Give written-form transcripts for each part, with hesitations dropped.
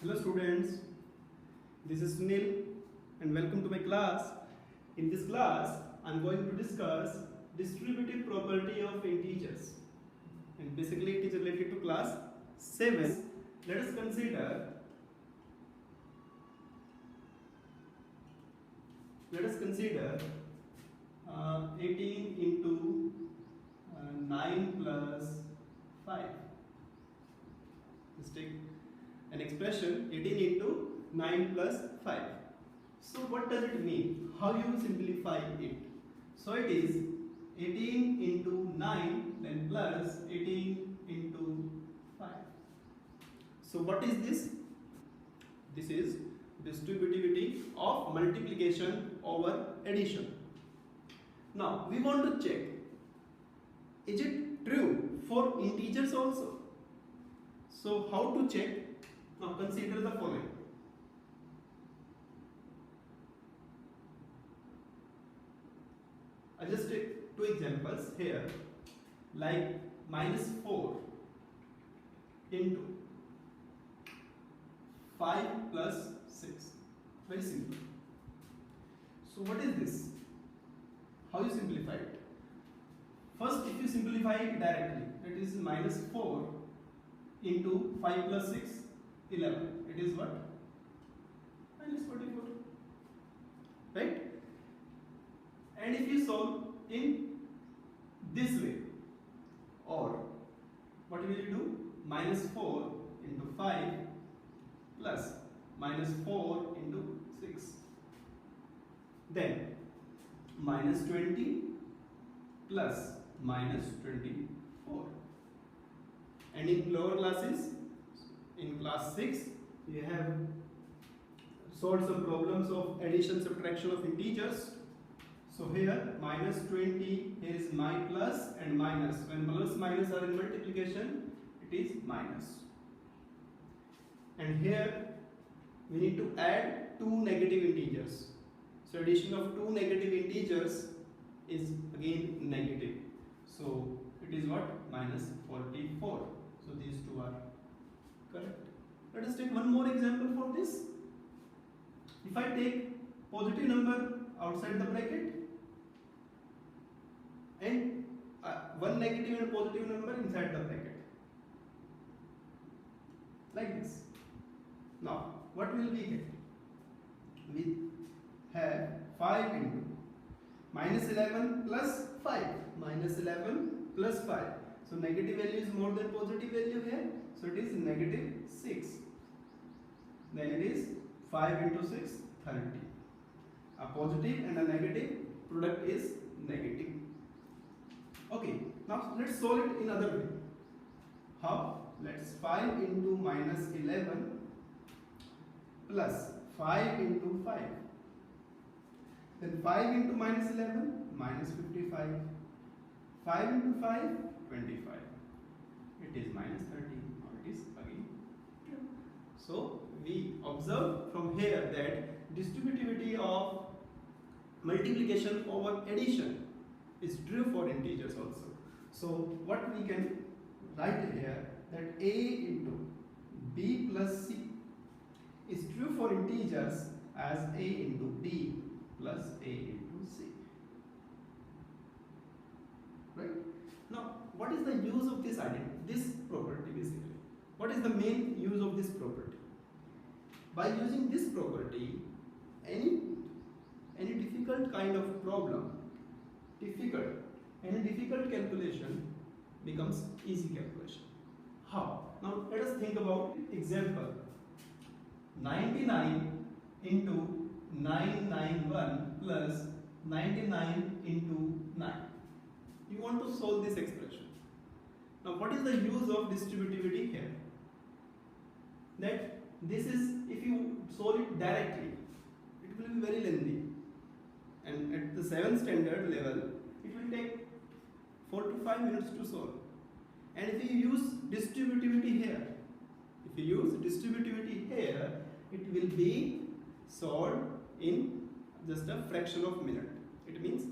Hello students, this is Sunil and welcome to my class. In this class, I am going to discuss distributive property of integers, and basically it is related to class 7. Let us consider 18 into 9 plus 5. Let's take an expression 18 into 9 plus 5. So what does it mean? How you simplify it? So it is 18 into 9 then plus 18 into 5. So what is this? This is distributivity of multiplication over addition. Now we want to check, is it true for integers also? So how to check? Now consider the following. I just take two examples here, like minus 4 into 5 plus 6. Very simple. So what is this? How you simplify it? First, if you simplify it directly, it is minus 4 into 5 plus 6, 11. It is what? Minus 44. Right? And if you solve in this way, or what will you do? Minus 4 into 5 plus minus 4 into 6. Then minus 20 plus minus 24. And in lower classes, in class 6, you have solved some problems of addition, subtraction of integers. So here minus 20, here is my plus and minus. When plus minus are in multiplication, it is minus. And here we need to add two negative integers. So addition of two negative integers is again negative. So it is what? Minus 44. So these two are correct. Let us take one more example for this. If I take positive number outside the bracket and one negative and positive number inside the bracket, like this. Now what will we get? We have 5 into minus 11 plus 5. Minus 11 plus 5. So negative value is more than positive value here. So it is negative 6. Then it is 5 into 6, 30. A positive and a negative product is negative. Okay, now let's solve it in other way. How? Let's 5 into minus 11 plus 5 into 5. Then 5 into minus 11, minus 55. 5 into 5, 25. It is minus 30. Now it is again 2. So we observe from here that distributivity of multiplication over addition is true for integers also. So what we can write here, that a into b plus c is true for integers as a into b plus a into c. Right? Now, what is the use of this identity, this property basically? What is the main use of this property? By using this property, any difficult kind of problem, any difficult calculation becomes easy calculation. How? Now let us think about example. 99 into 991 plus 99 into 9. You want to solve this expression. Now what is the use of distributivity here? That this is, if you solve it directly, it will be very lengthy. And at the 7th standard level, it will take 4 to 5 minutes to solve. And if you use distributivity here, it will be solved in just a fraction of a minute. It means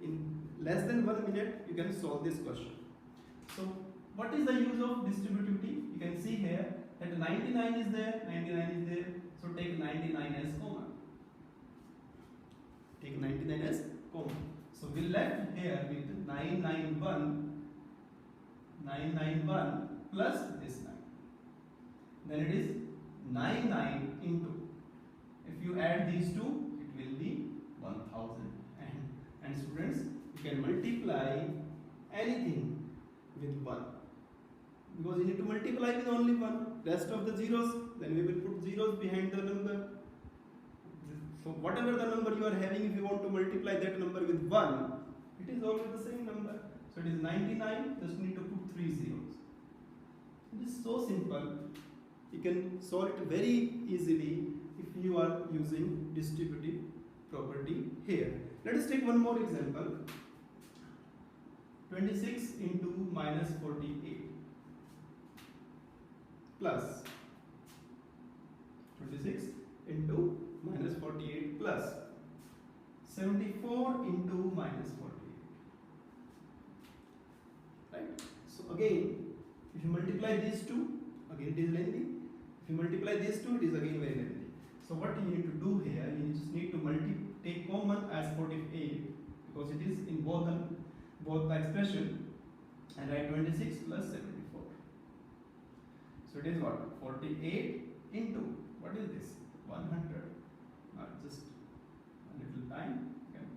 in less than 1 minute you can solve this question. So what is the use of distributivity? You can see here that 99 is there, 99 is there, so take 99 as common. Take 99 as common. So we left here with 991 plus this 9. Then it is 99 into, if you add these two, it will be 1000. And students, you can multiply anything with 1. Because you need to multiply with only 1. Rest of the zeros, then we will put zeros behind the number. So whatever the number you are having, if you want to multiply that number with 1, it is always the same number. So it is 99, just need to put 3 zeros. It is so simple. You can solve it very easily if you are using distributive property here. Let us take one more example. 26 into minus 48 plus 26 into minus 48 plus 74 into minus 48. Right? So again, if you multiply these two, again it is lengthy. If you multiply these two, it is again very lengthy. So what you need to do here, you just need to take common as 48 because it is in both the expression, and write 26 plus 74. So it is what? 48 into, what is this? 100. Now just a little time, you can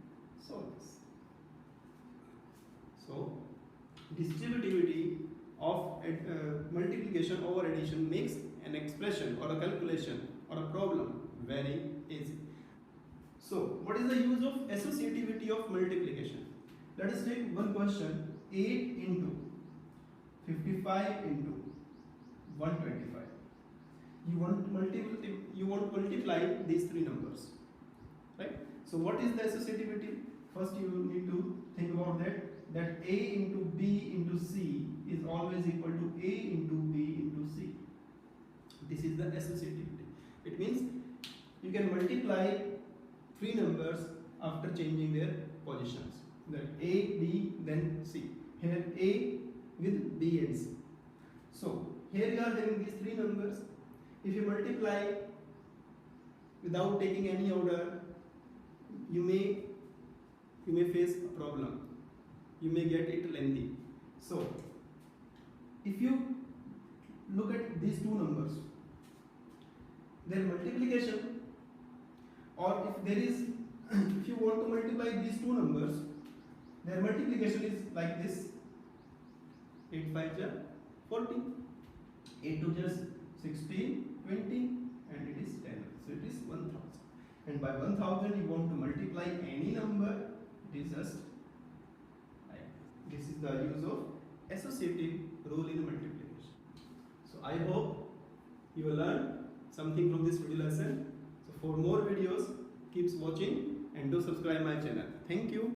solve this. So distributivity of multiplication over addition makes an expression or a calculation or a problem very easy. So what is the use of associativity of multiplication? Let us take one question. 8 into 55 into 125. You want to multiply these three numbers, right? So what is the associativity? First you need to think about that A into B into C is always equal to A into B into C. This is the associativity. It means you can multiply three numbers after changing their positions. That A, B, then C. Here A with B and C. So here you are having these three numbers. If you multiply without taking any order, you may face a problem. You may get it lengthy. So if you look at these two numbers, their multiplication, or if there is if you want to multiply these two numbers, their multiplication is like this. 8 5 ja 40, 8 2 just 16, 20, and it is 10. So it is 1000. And by 1000 you want to multiply any number, it is just like this. Is the use of associative rule in multiplication. So I hope you will learn something from this video lesson. So for more videos, keep watching and do subscribe my channel. Thank you.